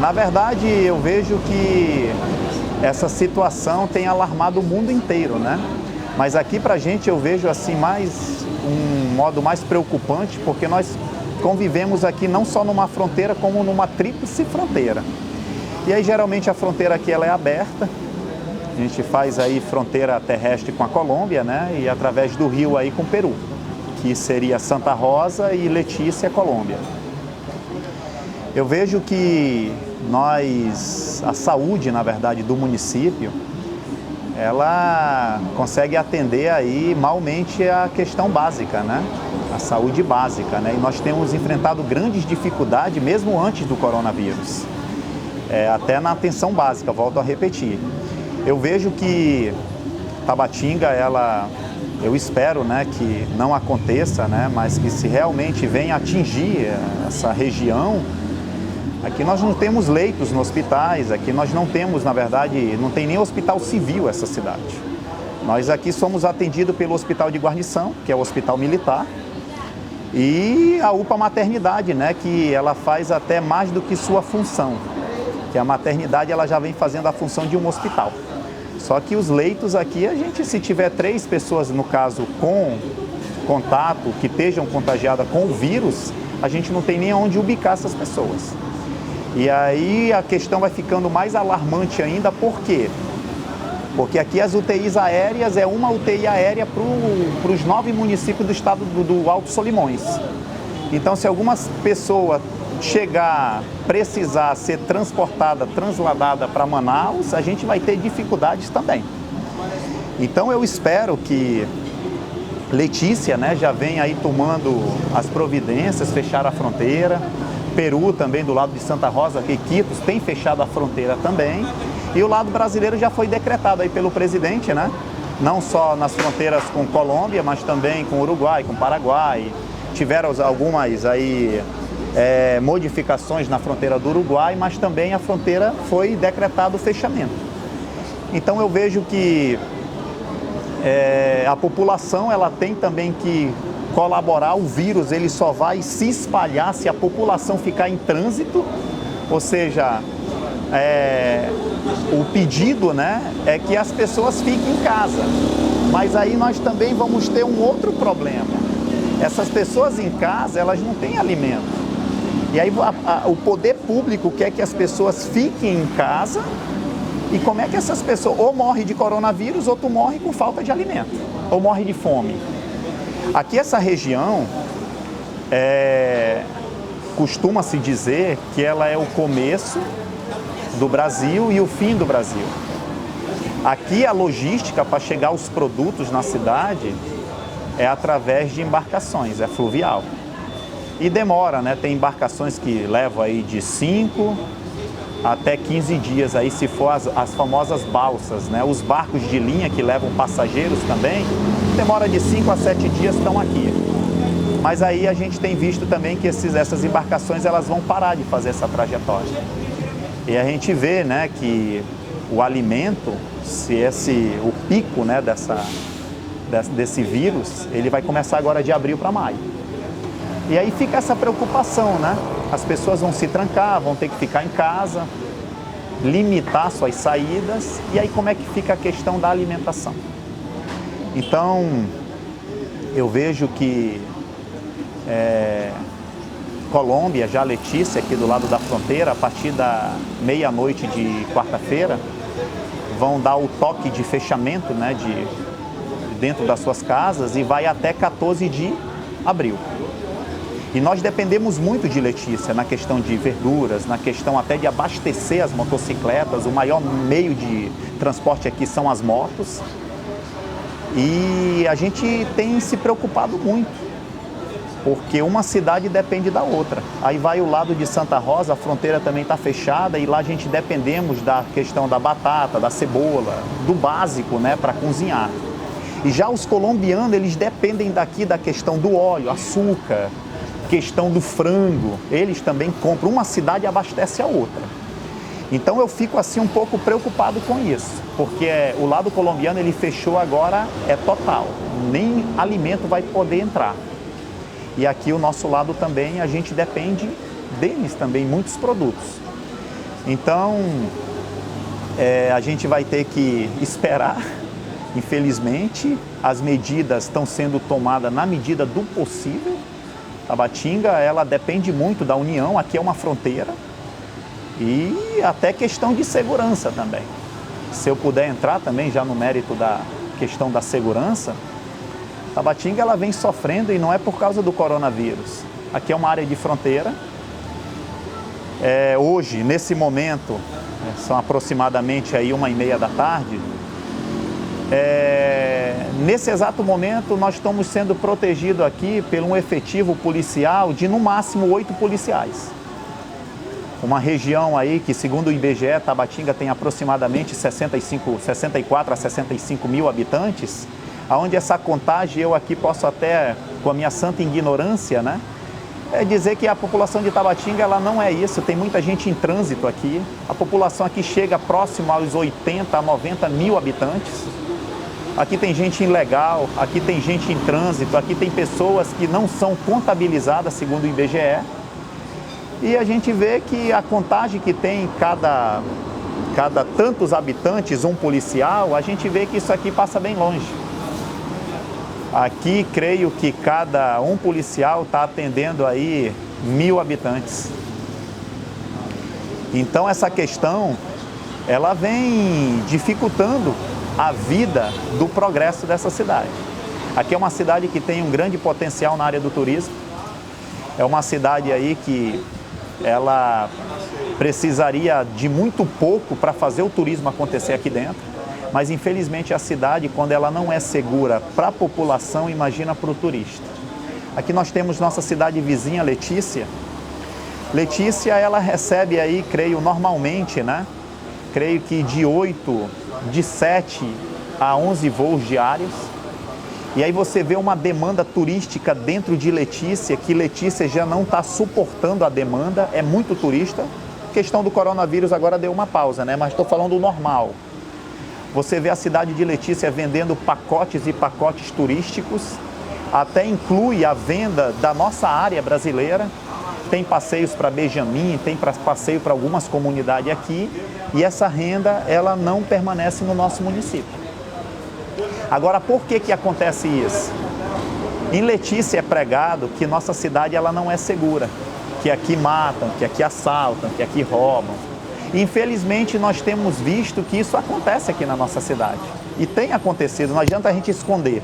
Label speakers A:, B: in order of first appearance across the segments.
A: Na verdade, eu vejo que essa situação tem alarmado o mundo inteiro, né? Mas aqui pra gente eu vejo assim um modo mais preocupante, porque nós convivemos aqui não só numa fronteira, como numa tríplice fronteira. E aí geralmente a fronteira aqui ela é aberta, a gente faz aí fronteira terrestre com a Colômbia, né? E através do rio aí com o Peru, que seria Santa Rosa e Letícia, Colômbia. Eu vejo que a saúde, na verdade, do município, ela consegue atender aí malmente a questão básica, né? A saúde básica, né? E nós temos enfrentado grandes dificuldades mesmo antes do coronavírus, até na atenção básica, volto a repetir. Eu vejo que Tabatinga, eu espero, né, que não aconteça, né, mas que se realmente venha atingir essa região, aqui nós não temos leitos nos hospitais, aqui nós não temos, na verdade, não tem nem hospital civil essa cidade. Nós aqui somos atendidos pelo Hospital de Guarnição, que é o hospital militar, e a UPA Maternidade, né, que ela faz até mais do que sua função, que a maternidade ela já vem fazendo a função de um hospital. Só que os leitos aqui, se tiver 3 pessoas, no caso, com contato, que estejam contagiadas com o vírus, a gente não tem nem onde ubicar essas pessoas. E aí a questão vai ficando mais alarmante ainda, por quê? Porque aqui as UTIs aéreas é uma UTI aérea para os 9 municípios do estado do Alto Solimões. Então, se algumas pessoas precisar ser transladada para Manaus, a gente vai ter dificuldades também. Então eu espero que Letícia, né, já vem aí tomando as providências, fechar a fronteira. Peru também, do lado de Santa Rosa, que Iquitos tem fechado a fronteira também. E o lado brasileiro já foi decretado aí pelo presidente, né? Não só nas fronteiras com Colômbia, mas também com Uruguai, com Paraguai. Tiveram algumas aí modificações na fronteira do Uruguai, mas também a fronteira foi decretado o fechamento. Então eu vejo que a população ela tem também que colaborar. O vírus ele só vai se espalhar se a população ficar em trânsito, ou seja, o pedido, né, é que as pessoas fiquem em casa. Mas aí nós também vamos ter um outro problema. Essas pessoas em casa, elas não têm alimento. E aí o poder público quer que as pessoas fiquem em casa, e como é que essas pessoas ou morrem de coronavírus, ou morrem com falta de alimento, ou morrem de fome. Aqui essa região, costuma-se dizer que ela é o começo do Brasil e o fim do Brasil. Aqui a logística para chegar os produtos na cidade é através de embarcações, é fluvial. E demora, né? Tem embarcações que levam aí de 5 até 15 dias, aí se for as famosas balsas, né? Os barcos de linha que levam passageiros também, demora de 5 a 7 dias, estão aqui. Mas aí a gente tem visto também que essas embarcações elas vão parar de fazer essa trajetória. E a gente vê, né, que o alimento, o pico, né, desse vírus, ele vai começar agora de abril para maio. E aí fica essa preocupação, né? As pessoas vão se trancar, vão ter que ficar em casa, limitar suas saídas, e aí como é que fica a questão da alimentação? Então, eu vejo que Colômbia, já Letícia, aqui do lado da fronteira, a partir da meia-noite de quarta-feira, vão dar o toque de fechamento, né, dentro das suas casas, e vai até 14 de abril. E nós dependemos muito de Letícia na questão de verduras, na questão até de abastecer as motocicletas. O maior meio de transporte aqui são as motos. E a gente tem se preocupado muito, porque uma cidade depende da outra. Aí vai o lado de Santa Rosa, a fronteira também está fechada, e lá a gente dependemos da questão da batata, da cebola, do básico, né, para cozinhar. E já os colombianos, eles dependem daqui da questão do óleo, açúcar, questão do frango. Eles também compram, uma cidade abastece a outra. Então eu fico assim um pouco preocupado com isso, porque o lado colombiano ele fechou agora, é total, nem alimento vai poder entrar. E aqui o nosso lado também, a gente depende deles também, muitos produtos. Então, a gente vai ter que esperar. Infelizmente, as medidas estão sendo tomadas na medida do possível. Tabatinga, ela depende muito da União, aqui é uma fronteira. E até questão de segurança também. Se eu puder entrar também já no mérito da questão da segurança, Tabatinga ela vem sofrendo e não é por causa do coronavírus. Aqui é uma área de fronteira. Hoje, nesse momento, são aproximadamente aí 1h30 da tarde. Nesse exato momento, nós estamos sendo protegidos aqui por um efetivo policial de no máximo 8 policiais. Uma região aí que, segundo o IBGE, Tabatinga tem aproximadamente 64 a 65 mil habitantes, onde essa contagem eu aqui posso até, com a minha santa ignorância, né, dizer que a população de Tabatinga ela não é isso, tem muita gente em trânsito aqui, a população aqui chega próximo aos 80 a 90 mil habitantes, aqui tem gente ilegal, aqui tem gente em trânsito, aqui tem pessoas que não são contabilizadas segundo o IBGE, e a gente vê que a contagem que tem cada tantos habitantes, um policial, a gente vê que isso aqui passa bem longe. Aqui, creio que cada um policial está atendendo aí 1000 habitantes. Então, essa questão, ela vem dificultando a vida do progresso dessa cidade. Aqui é uma cidade que tem um grande potencial na área do turismo. É uma cidade aí que ela precisaria de muito pouco para fazer o turismo acontecer aqui dentro. Mas, infelizmente, a cidade, quando ela não é segura para a população, imagina para o turista. Aqui nós temos nossa cidade vizinha, Letícia. Letícia, ela recebe aí, creio, normalmente, né? Creio que de 7 a 11 voos diários. E aí você vê uma demanda turística dentro de Letícia, que Letícia já não está suportando a demanda, é muito turista. A questão do coronavírus agora deu uma pausa, né? Mas estou falando do normal. Você vê a cidade de Letícia vendendo pacotes e pacotes turísticos, até inclui a venda da nossa área brasileira. Tem passeios para Benjamin, tem passeio para algumas comunidades aqui, e essa renda ela não permanece no nosso município. Agora, por que acontece isso? Em Letícia é pregado que nossa cidade ela não é segura, que aqui matam, que aqui assaltam, que aqui roubam. Infelizmente, nós temos visto que isso acontece aqui na nossa cidade. E tem acontecido, não adianta a gente esconder.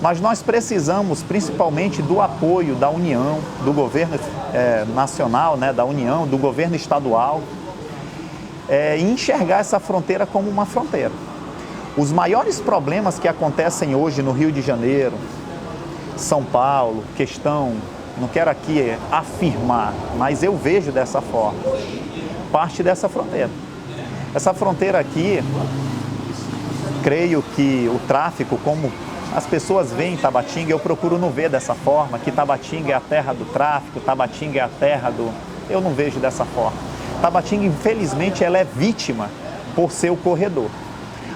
A: Mas nós precisamos, principalmente, do apoio da União, do governo nacional, né, da União, do governo estadual, e enxergar essa fronteira como uma fronteira. Os maiores problemas que acontecem hoje no Rio de Janeiro, São Paulo, não quero aqui afirmar, mas eu vejo dessa forma, parte dessa fronteira. Essa fronteira aqui, creio que o tráfico, como as pessoas veem Tabatinga, eu procuro não ver dessa forma, que Tabatinga é a terra do tráfico, Tabatinga é a terra do... Eu não vejo dessa forma. Tabatinga, infelizmente, ela é vítima por ser o corredor.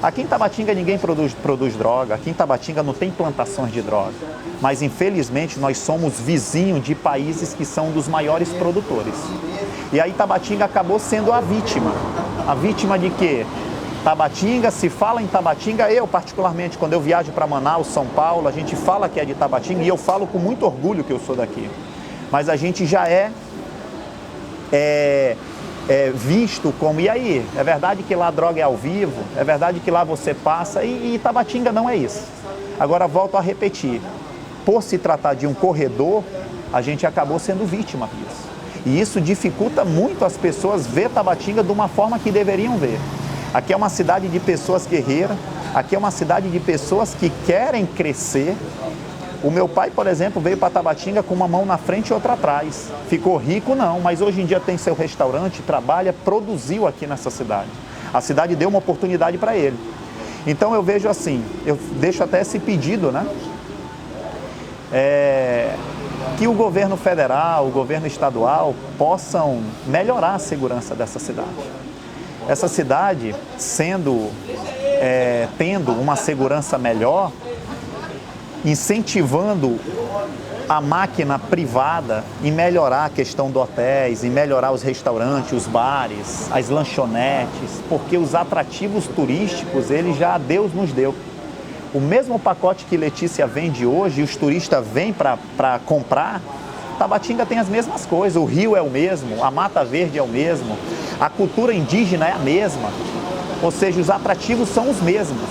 A: Aqui em Tabatinga ninguém produz droga, aqui em Tabatinga não tem plantações de droga, mas infelizmente nós somos vizinhos de países que são dos maiores produtores. E aí Tabatinga acabou sendo a vítima. A vítima de quê? Tabatinga, se fala em Tabatinga, eu particularmente, quando eu viajo para Manaus, São Paulo, a gente fala que é de Tabatinga e eu falo com muito orgulho que eu sou daqui. Mas a gente já é visto como, e aí, é verdade que lá a droga é ao vivo, é verdade que lá você passa, e Tabatinga não é isso. Agora, volto a repetir, por se tratar de um corredor, a gente acabou sendo vítima disso. E isso dificulta muito as pessoas ver Tabatinga de uma forma que deveriam ver. Aqui é uma cidade de pessoas guerreiras, aqui é uma cidade de pessoas que querem crescer. O meu pai, por exemplo, veio para Tabatinga com uma mão na frente e outra atrás. Ficou rico, não, mas hoje em dia tem seu restaurante, trabalha, produziu aqui nessa cidade. A cidade deu uma oportunidade para ele. Então eu vejo assim, eu deixo até esse pedido, né? Que o governo federal, o governo estadual possam melhorar a segurança dessa cidade. Essa cidade, tendo uma segurança melhor, incentivando a máquina privada em melhorar a questão dos hotéis, em melhorar os restaurantes, os bares, as lanchonetes, porque os atrativos turísticos, ele já Deus nos deu. O mesmo pacote que Letícia vende hoje e os turistas vêm para comprar, Tabatinga tem as mesmas coisas, o rio é o mesmo, a Mata Verde é o mesmo, a cultura indígena é a mesma, ou seja, os atrativos são os mesmos.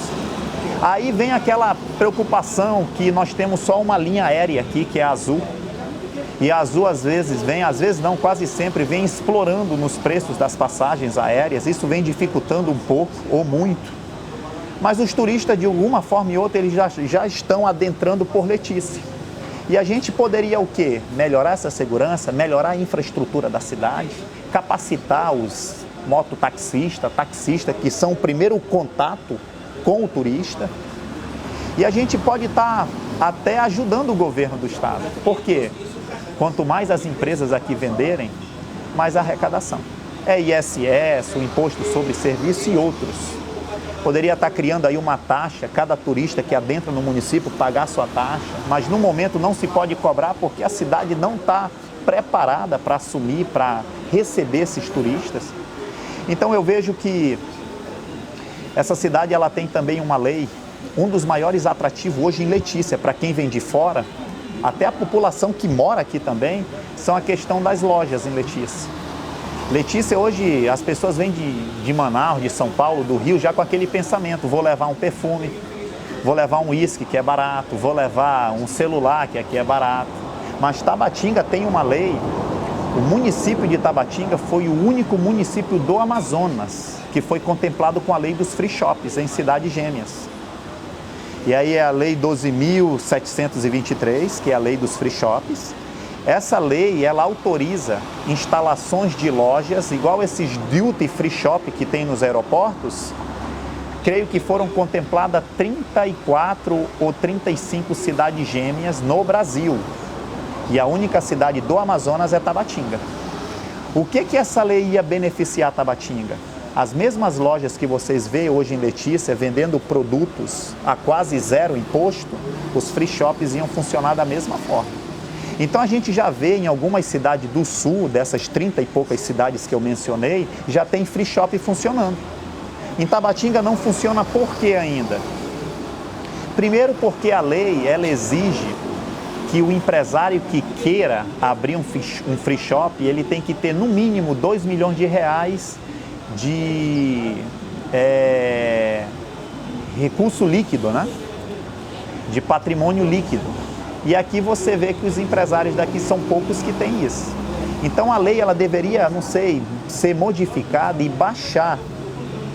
A: Aí vem aquela preocupação que nós temos só uma linha aérea aqui, que é a Azul. E a Azul às vezes não, quase sempre vem explorando nos preços das passagens aéreas. Isso vem dificultando um pouco ou muito. Mas os turistas, de alguma forma ou outra, eles já estão adentrando por Letícia. E a gente poderia o quê? Melhorar essa segurança, melhorar a infraestrutura da cidade, capacitar os mototaxistas, taxistas, que são o primeiro contato com o turista, e a gente pode estar até ajudando o governo do estado. Por quê? Quanto mais as empresas aqui venderem, mais arrecadação. É ISS, o Imposto sobre Serviço e outros. Poderia estar criando aí uma taxa, cada turista que adentra no município pagar sua taxa, mas no momento não se pode cobrar porque a cidade não está preparada para assumir, para receber esses turistas. Então eu vejo que essa cidade ela tem também uma lei, um dos maiores atrativos hoje em Letícia, para quem vem de fora, até a população que mora aqui também, são a questão das lojas em Letícia. Letícia hoje, as pessoas vêm de Manaus, de São Paulo, do Rio, já com aquele pensamento, vou levar um perfume, vou levar um uísque que é barato, vou levar um celular que aqui é barato. Mas Tabatinga tem uma lei, o município de Tabatinga foi o único município do Amazonas que foi contemplado com a lei dos free shops em cidades gêmeas. E aí é a lei 12.723, que é a lei dos free shops. Essa lei, ela autoriza instalações de lojas, igual esses duty free shop que tem nos aeroportos. Creio que foram contempladas 34 ou 35 cidades gêmeas no Brasil. E a única cidade do Amazonas é Tabatinga. O que essa lei ia beneficiar Tabatinga? As mesmas lojas que vocês veem hoje em Letícia vendendo produtos a quase zero imposto, os free shops iam funcionar da mesma forma. Então a gente já vê em algumas cidades do sul, dessas 30 e poucas cidades que eu mencionei, já tem free shop funcionando. Em Tabatinga não funciona por quê ainda? Primeiro porque a lei ela exige que o empresário que queira abrir um free shop, ele tem que ter no mínimo 2 milhões de reais de recurso líquido, né? De patrimônio líquido. E aqui você vê que os empresários daqui são poucos que têm isso. Então a lei ela deveria, não sei, ser modificada e baixar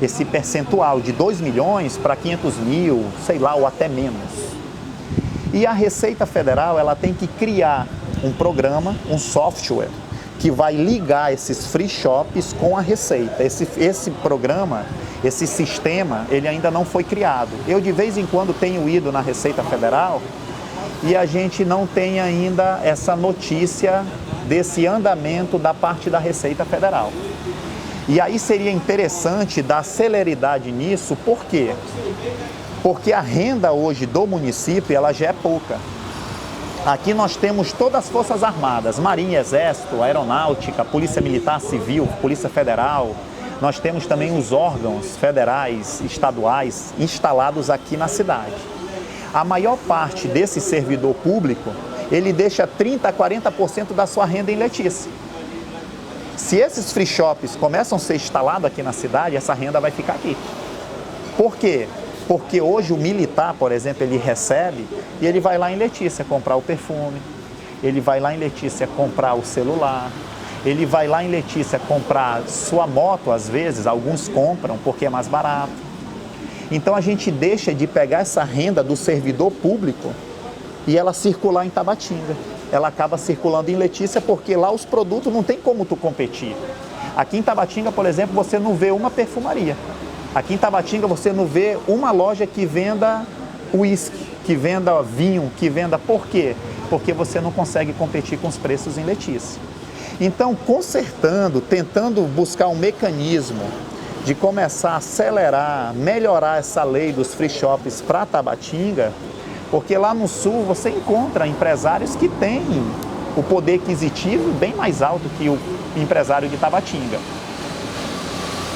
A: esse percentual de 2 milhões para 500 mil, sei lá, ou até menos. E a Receita Federal ela tem que criar um programa, um software, que vai ligar esses free shops com a Receita. Esse programa, esse sistema, ele ainda não foi criado. Eu de vez em quando tenho ido na Receita Federal e a gente não tem ainda essa notícia desse andamento da parte da Receita Federal. E aí seria interessante dar celeridade nisso, por quê? Porque a renda hoje do município ela já é pouca. Aqui nós temos todas as Forças Armadas, Marinha, Exército, Aeronáutica, Polícia Militar Civil, Polícia Federal. Nós temos também os órgãos federais, estaduais, instalados aqui na cidade. A maior parte desse servidor público, ele deixa 30% a 40% da sua renda em Letícia. Se esses free shops começam a ser instalados aqui na cidade, essa renda vai ficar aqui. Por quê? Porque hoje o militar, por exemplo, ele recebe e ele vai lá em Letícia comprar o perfume, ele vai lá em Letícia comprar o celular, ele vai lá em Letícia comprar sua moto, às vezes, alguns compram porque é mais barato. Então a gente deixa de pegar essa renda do servidor público e ela circular em Tabatinga. Ela acaba circulando em Letícia porque lá os produtos não tem como tu competir. Aqui em Tabatinga, por exemplo, você não vê uma perfumaria. Aqui em Tabatinga você não vê uma loja que venda uísque, que venda vinho, que venda... Por quê? Porque você não consegue competir com os preços em Letícia. Então, consertando, tentando buscar um mecanismo de começar a acelerar, melhorar essa lei dos free shops para Tabatinga, Porque lá no sul você encontra empresários que têm o poder aquisitivo bem mais alto que o empresário de Tabatinga.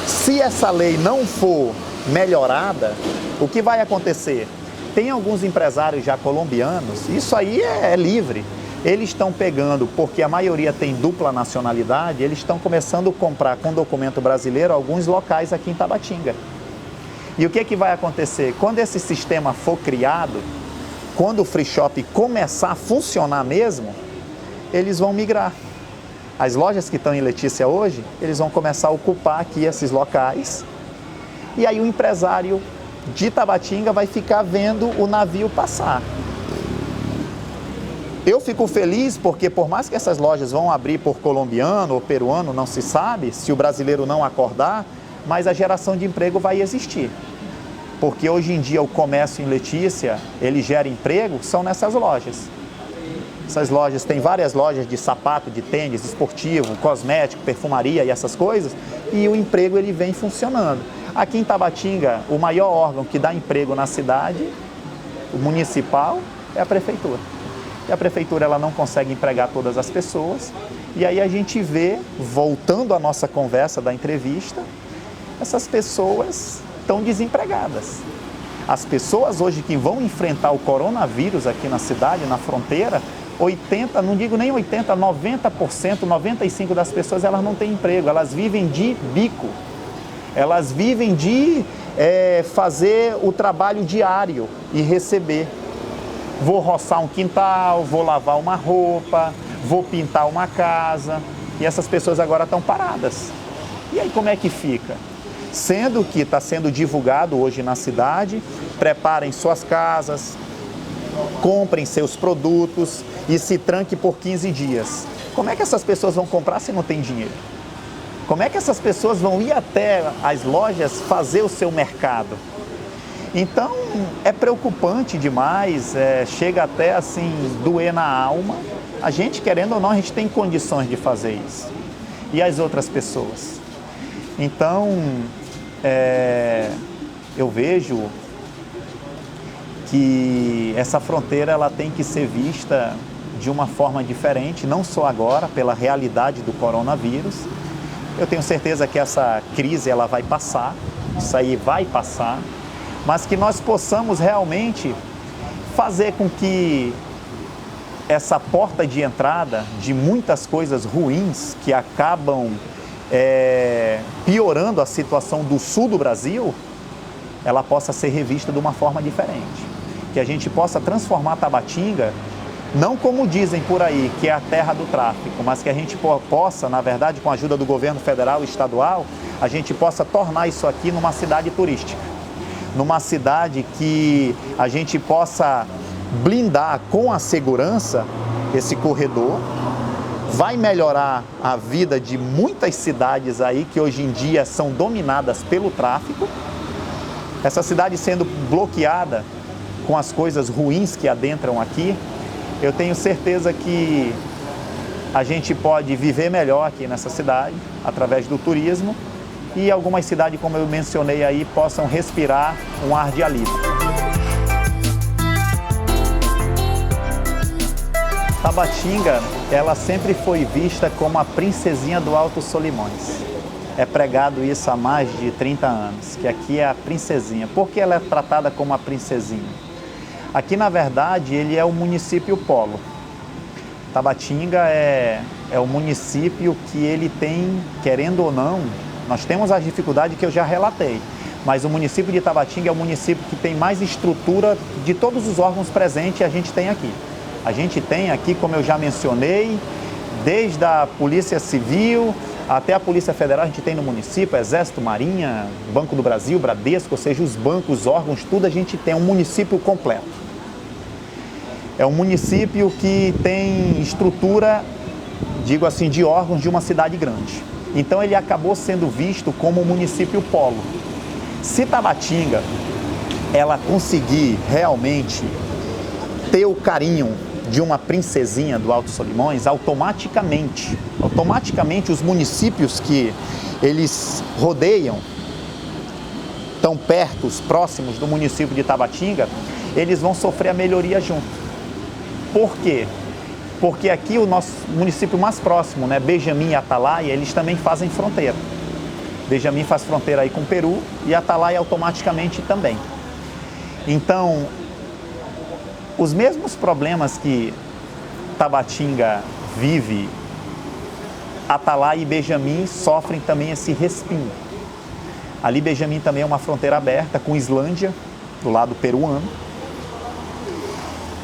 A: Se essa lei não for melhorada, o que vai acontecer? Tem alguns empresários já colombianos, isso aí é livre. Eles estão pegando, porque a maioria tem dupla nacionalidade, eles estão começando a comprar com documento brasileiro alguns locais aqui em Tabatinga. E o que vai acontecer? Quando esse sistema for criado, quando o free shop começar a funcionar mesmo, eles vão migrar. As lojas que estão em Letícia hoje, eles vão começar a ocupar aqui esses locais. E aí o empresário de Tabatinga vai ficar vendo o navio passar. Eu fico feliz porque por mais que essas lojas vão abrir por colombiano ou peruano, não se sabe, se o brasileiro não acordar, mas a geração de emprego vai existir. Porque hoje em dia o comércio em Letícia, ele gera emprego, são nessas lojas. Essas lojas, tem várias lojas de sapato, de tênis, esportivo, cosmético, perfumaria e essas coisas, e o emprego ele vem funcionando. Aqui em Tabatinga, o maior órgão que dá emprego na cidade, o municipal, é a prefeitura. E a prefeitura ela não consegue empregar todas as pessoas. E aí a gente vê, voltando à nossa conversa da entrevista, essas pessoas estão desempregadas. As pessoas hoje que vão enfrentar o coronavírus aqui na cidade, na fronteira, 80, não digo nem 80, 90%, 95% das pessoas elas não têm emprego, elas vivem de bico. Elas vivem de fazer o trabalho diário e receber. Vou roçar um quintal, vou lavar uma roupa, vou pintar uma casa. E essas pessoas agora estão paradas. E aí como é que fica? Sendo que está sendo divulgado hoje na cidade, preparem suas casas, comprem seus produtos e se tranque por 15 dias. Como é que essas pessoas vão comprar se não tem dinheiro? Como é que essas pessoas vão ir até as lojas fazer o seu mercado? Então, é preocupante demais, chega até assim, doer na alma. A gente, querendo ou não, a gente tem condições de fazer isso. E as outras pessoas? Então, eu vejo que essa fronteira ela tem que ser vista de uma forma diferente, não só agora, pela realidade do coronavírus. Eu tenho certeza que essa crise ela vai passar, isso aí vai passar, mas que nós possamos realmente fazer com que essa porta de entrada de muitas coisas ruins que acabam piorando a situação do sul do Brasil, ela possa ser revista de uma forma diferente. Que a gente possa transformar Tabatinga, não como dizem por aí, que é a terra do tráfico, mas que a gente possa, na verdade, com a ajuda do governo federal e estadual, a gente possa tornar isso aqui numa cidade turística. Numa cidade que a gente possa blindar com a segurança esse corredor, vai melhorar a vida de muitas cidades aí que hoje em dia são dominadas pelo tráfico. Essa cidade sendo bloqueada com as coisas ruins que adentram aqui, eu tenho certeza que a gente pode viver melhor aqui nessa cidade, através do turismo, e algumas cidades, como eu mencionei aí, possam respirar um ar de alívio. Tabatinga, ela sempre foi vista como a princesinha do Alto Solimões. É pregado isso há mais de 30 anos, que aqui é a princesinha. Por que ela é tratada como a princesinha? Aqui, na verdade, ele é o município polo. Tabatinga é o município que ele tem, querendo ou não, nós temos as dificuldades que eu já relatei, mas o município de Tabatinga é o município que tem mais estrutura de todos os órgãos presentes, a gente tem aqui. A gente tem aqui, como eu já mencionei, desde a Polícia Civil até a Polícia Federal, a gente tem no município, Exército, Marinha, Banco do Brasil, Bradesco, ou seja, os bancos, os órgãos, tudo a gente tem, um município completo. É um município que tem estrutura, digo assim, de órgãos de uma cidade grande. Então ele acabou sendo visto como um município polo. Se Tabatinga, ela conseguir realmente ter o carinho de uma princesinha do Alto Solimões, automaticamente os municípios que eles rodeiam, tão perto, próximos do município de Tabatinga, eles vão sofrer a melhoria junto. Por quê? Porque aqui o nosso município mais próximo, né, Benjamin e Atalaia, eles também fazem fronteira. Benjamin faz fronteira aí com o Peru e Atalaia automaticamente também. Então, os mesmos problemas que Tabatinga vive, Atalaia e Benjamin sofrem também esse respingo. Ali Benjamin também é uma fronteira aberta com Islândia, do lado peruano.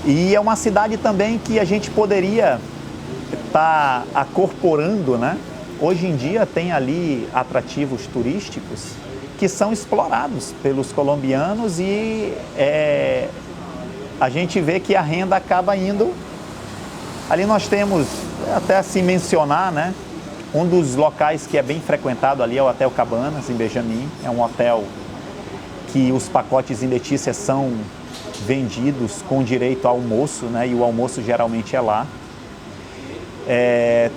A: E é uma cidade também que a gente poderia estar acorporando, né? Hoje em dia tem ali atrativos turísticos que são explorados pelos colombianos e a gente vê que a renda acaba indo. Ali nós temos, até assim mencionar, né? Um dos locais que é bem frequentado ali é o Hotel Cabanas, em Benjamin. É um hotel que os pacotes em Letícia são vendidos com direito ao almoço, né? E o almoço geralmente é lá.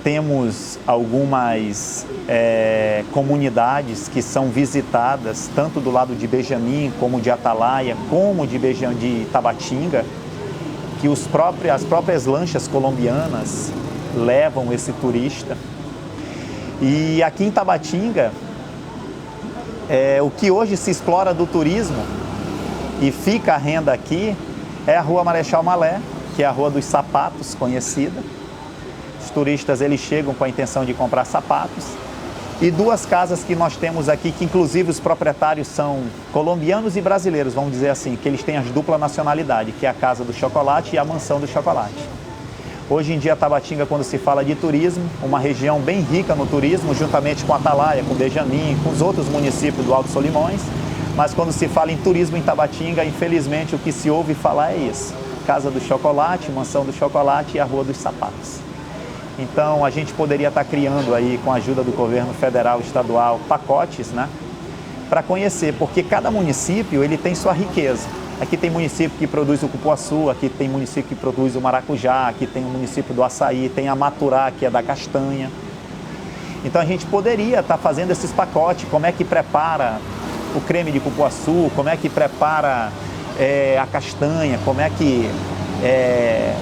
A: Temos algumas comunidades que são visitadas, tanto do lado de Benjamin, como de Atalaia, como de Tabatinga, que as próprias lanchas colombianas levam esse turista. E aqui em Tabatinga, o que hoje se explora do turismo e fica a renda aqui é a Rua Marechal Malé, que é a Rua dos Sapatos, conhecida. Os turistas eles chegam com a intenção de comprar sapatos. E duas casas que nós temos aqui, que inclusive os proprietários são colombianos e brasileiros, vamos dizer assim, que eles têm as dupla nacionalidade, que é a Casa do Chocolate e a Mansão do Chocolate. Hoje em dia, Tabatinga, quando se fala de turismo, uma região bem rica no turismo, juntamente com Atalaia, com Benjamin, com os outros municípios do Alto Solimões, mas quando se fala em turismo em Tabatinga, infelizmente o que se ouve falar é isso: Casa do Chocolate, Mansão do Chocolate e a Rua dos Sapatos. Então, a gente poderia estar criando aí, com a ajuda do governo federal e estadual, pacotes, né, para conhecer, porque cada município ele tem sua riqueza. Aqui tem município que produz o cupuaçu, aqui tem município que produz o maracujá, aqui tem o município do açaí, tem a Maturá, que é da castanha. Então, a gente poderia estar fazendo esses pacotes, como é que prepara o creme de cupuaçu, como é que prepara a castanha, como é que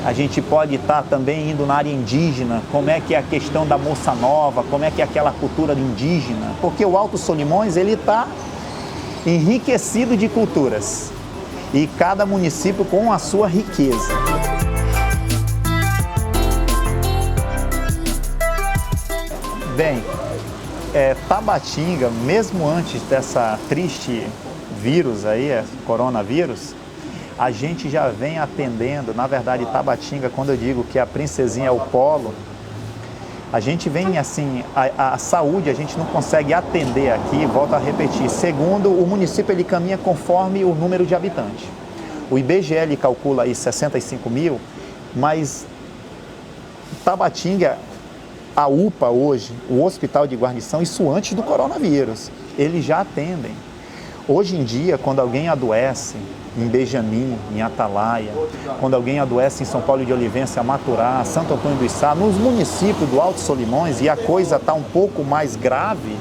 A: a gente pode estar também indo na área indígena, como é que é a questão da moça nova, como é que é aquela cultura indígena, porque o Alto Solimões ele está enriquecido de culturas e cada município com a sua riqueza. Bem, Tabatinga, mesmo antes dessa triste vírus aí, coronavírus, a gente já vem atendendo. Na verdade, Tabatinga, quando eu digo que a princesinha é o polo, a gente vem assim, a saúde a gente não consegue atender aqui, volto a repetir, segundo o município ele caminha conforme o número de habitantes. O IBGE ele calcula aí 65 mil, mas Tabatinga, a UPA hoje, o Hospital de Guarnição, isso antes do coronavírus, eles já atendem. Hoje em dia, quando alguém adoece em Benjamin, em Atalaia, quando alguém adoece em São Paulo de Olivença, Maturá, Santo Antônio do Içá, nos municípios do Alto Solimões, e a coisa está um pouco mais grave,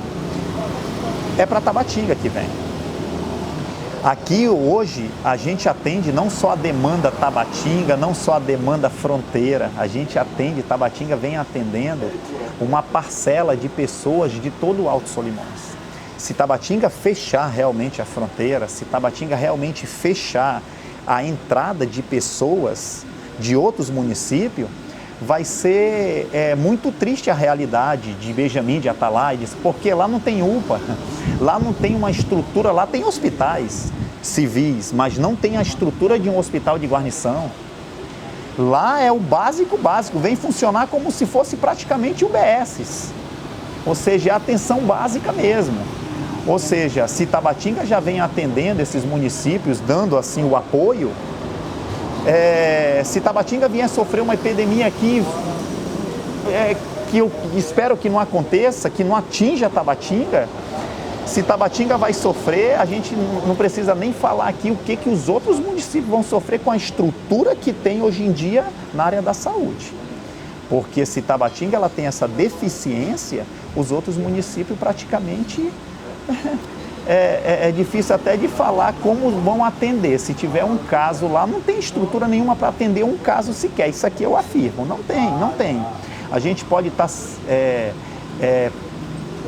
A: é para Tabatinga que vem. Aqui hoje a gente atende não só a demanda Tabatinga, não só a demanda fronteira, a gente atende, Tabatinga vem atendendo uma parcela de pessoas de todo o Alto Solimões. Se Tabatinga fechar realmente a fronteira, se Tabatinga realmente fechar a entrada de pessoas de outros municípios, vai ser muito triste a realidade de Benjamin, de Atalaia, porque lá não tem UPA, lá não tem uma estrutura, lá tem hospitais civis, mas não tem a estrutura de um hospital de guarnição. Lá é o básico, vem funcionar como se fosse praticamente UBSs, ou seja, é a atenção básica mesmo. Ou seja, se Tabatinga já vem atendendo esses municípios, dando assim o apoio, se Tabatinga vier sofrer uma epidemia aqui, que eu espero que não aconteça, que não atinja Tabatinga, se Tabatinga vai sofrer, a gente não precisa nem falar aqui o que os outros municípios vão sofrer com a estrutura que tem hoje em dia na área da saúde. Porque se Tabatinga ela tem essa deficiência, os outros municípios praticamente é difícil até de falar como vão atender. Se tiver um caso lá, não tem estrutura nenhuma para atender um caso sequer. Isso aqui eu afirmo, não tem. A gente pode estar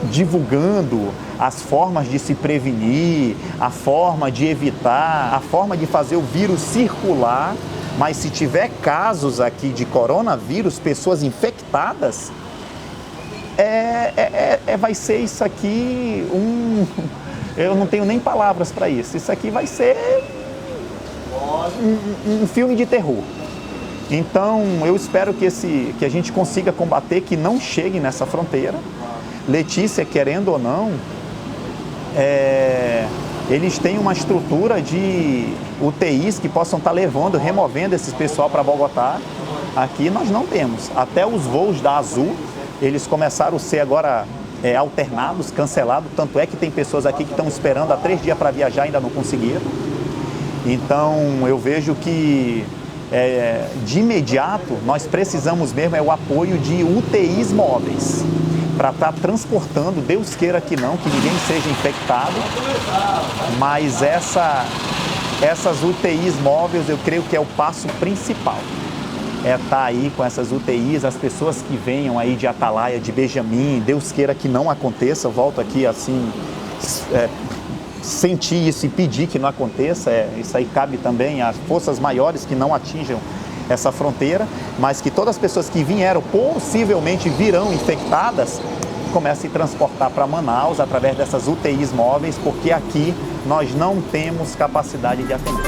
A: divulgando as formas de se prevenir, a forma de evitar, a forma de fazer o vírus circular, mas se tiver casos aqui de coronavírus, pessoas infectadas, vai ser isso aqui eu não tenho nem palavras para isso. Isso aqui vai ser um filme de terror. Então, eu espero que a gente consiga combater, que não chegue nessa fronteira. Letícia, querendo ou não, eles têm uma estrutura de UTIs que possam estar removendo esse pessoal para Bogotá. Aqui nós não temos. Até os voos da Azul, eles começaram a ser agora alternados, cancelados. Tanto é que tem pessoas aqui que estão esperando há 3 dias para viajar e ainda não conseguiram. Então, eu vejo que de imediato nós precisamos mesmo o apoio de UTIs móveis para estar transportando, Deus queira que não, que ninguém seja infectado, mas essas UTIs móveis eu creio que é o passo principal. Estar aí com essas UTIs, as pessoas que venham aí de Atalaia, de Benjamin, Deus queira que não aconteça, volto aqui assim, sentir isso e pedir que não aconteça, isso aí cabe também às forças maiores que não atinjam essa fronteira, mas que todas as pessoas que vieram, possivelmente virão infectadas, comecem a transportar para Manaus através dessas UTIs móveis, porque aqui nós não temos capacidade de atender.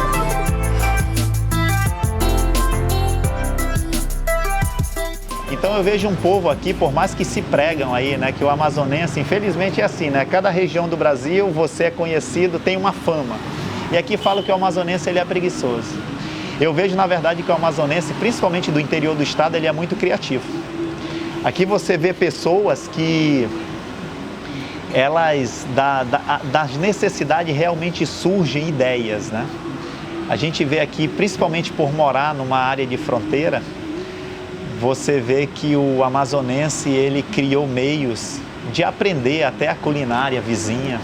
A: Então eu vejo um povo aqui, por mais que se pregam aí, né, que o amazonense, infelizmente é assim, né, cada região do Brasil, você é conhecido, tem uma fama. E aqui falo que o amazonense ele é preguiçoso. Eu vejo, na verdade, que o amazonense, principalmente do interior do estado, ele é muito criativo. Aqui você vê pessoas que elas, das necessidades realmente surgem ideias, né? A gente vê aqui, principalmente por morar numa área de fronteira, você vê que o amazonense, ele criou meios de aprender até a culinária vizinha.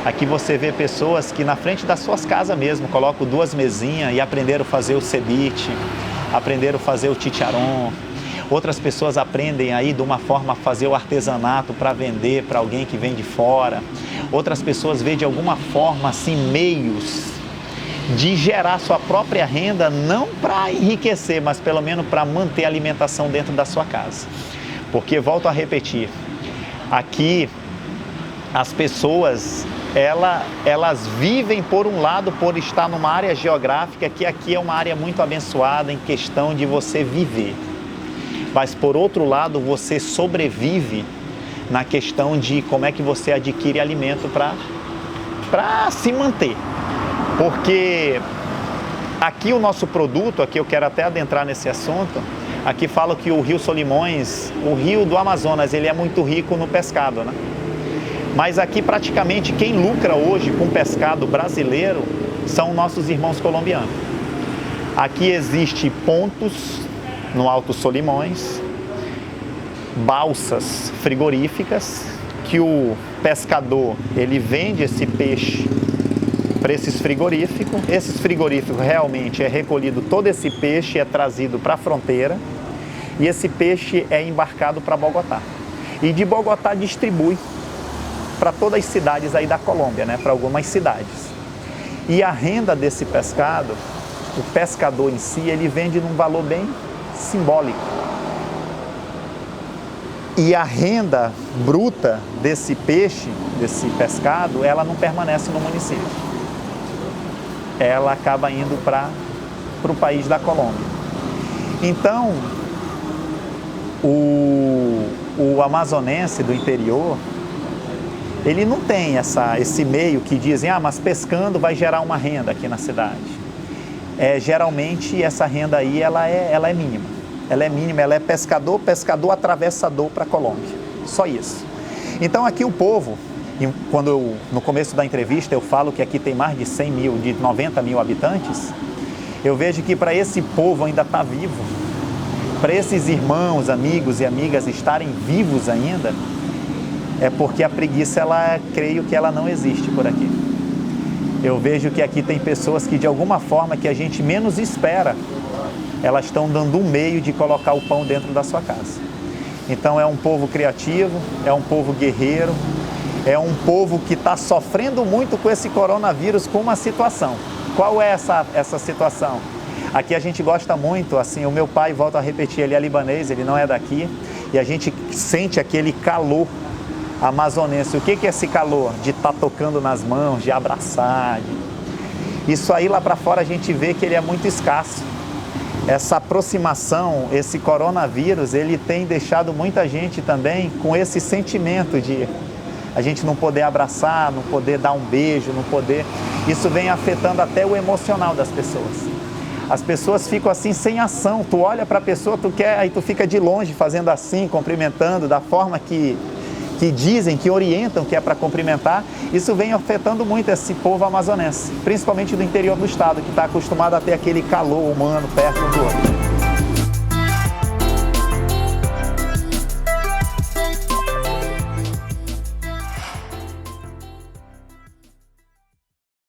A: Aqui você vê pessoas que na frente das suas casas mesmo, colocam 2 mesinhas e aprenderam a fazer o ceviche, aprenderam a fazer o chicharrón. Outras pessoas aprendem aí de uma forma a fazer o artesanato para vender para alguém que vem de fora. Outras pessoas veem de alguma forma assim meios de gerar sua própria renda, não para enriquecer, mas pelo menos para manter a alimentação dentro da sua casa. Porque, volto a repetir, aqui as pessoas, elas vivem por um lado, por estar numa área geográfica, que aqui é uma área muito abençoada em questão de você viver. Mas por outro lado, você sobrevive na questão de como é que você adquire alimento para se manter. Porque aqui o nosso produto, aqui eu quero até adentrar nesse assunto, aqui falo que o Rio Solimões, o rio do Amazonas, ele é muito rico no pescado, né? Mas aqui praticamente quem lucra hoje com pescado brasileiro são nossos irmãos colombianos. Aqui existe pontos no Alto Solimões, balsas frigoríficas, que o pescador, ele vende esse peixe para esses frigoríficos. Esses frigoríficos realmente é recolhido todo esse peixe, é trazido para a fronteira e esse peixe é embarcado para Bogotá. E de Bogotá distribui para todas as cidades aí da Colômbia, né? Para algumas cidades. E a renda desse pescado, o pescador em si, ele vende num valor bem simbólico. E a renda bruta desse peixe, desse pescado, ela não permanece no município. Ela acaba indo para o país da Colômbia. Então, o amazonense do interior, ele não tem esse meio que dizem, mas pescando vai gerar uma renda aqui na cidade. Geralmente essa renda aí, ela é mínima. Ela é mínima, ela é pescador atravessador para a Colômbia. Só isso. Então aqui o povo, quando no começo da entrevista eu falo que aqui tem mais de 100 mil, de 90 mil habitantes, eu vejo que para esse povo ainda está vivo, para esses irmãos, amigos e amigas estarem vivos ainda, é porque a preguiça, creio que ela não existe por aqui. Eu vejo que aqui tem pessoas que de alguma forma que a gente menos espera, elas estão dando um meio de colocar o pão dentro da sua casa. Então é um povo criativo, é um povo guerreiro, é um povo que está sofrendo muito com esse coronavírus, com uma situação. Qual é essa situação? Aqui a gente gosta muito, assim, o meu pai, volto a repetir, ele é libanês, ele não é daqui, e a gente sente aquele calor amazonense. O que é esse calor? De estar tocando nas mãos, de abraçar. Isso aí lá para fora a gente vê que ele é muito escasso. Essa aproximação, esse coronavírus, ele tem deixado muita gente também com esse sentimento de a gente não poder abraçar, não poder dar um beijo, não poder... Isso vem afetando até o emocional das pessoas. As pessoas ficam assim sem ação. Tu olha para a pessoa, tu quer, aí tu fica de longe fazendo assim, cumprimentando da forma que dizem, que orientam que é para cumprimentar. Isso vem afetando muito esse povo amazonense, principalmente do interior do estado, que está acostumado a ter aquele calor humano perto um do outro.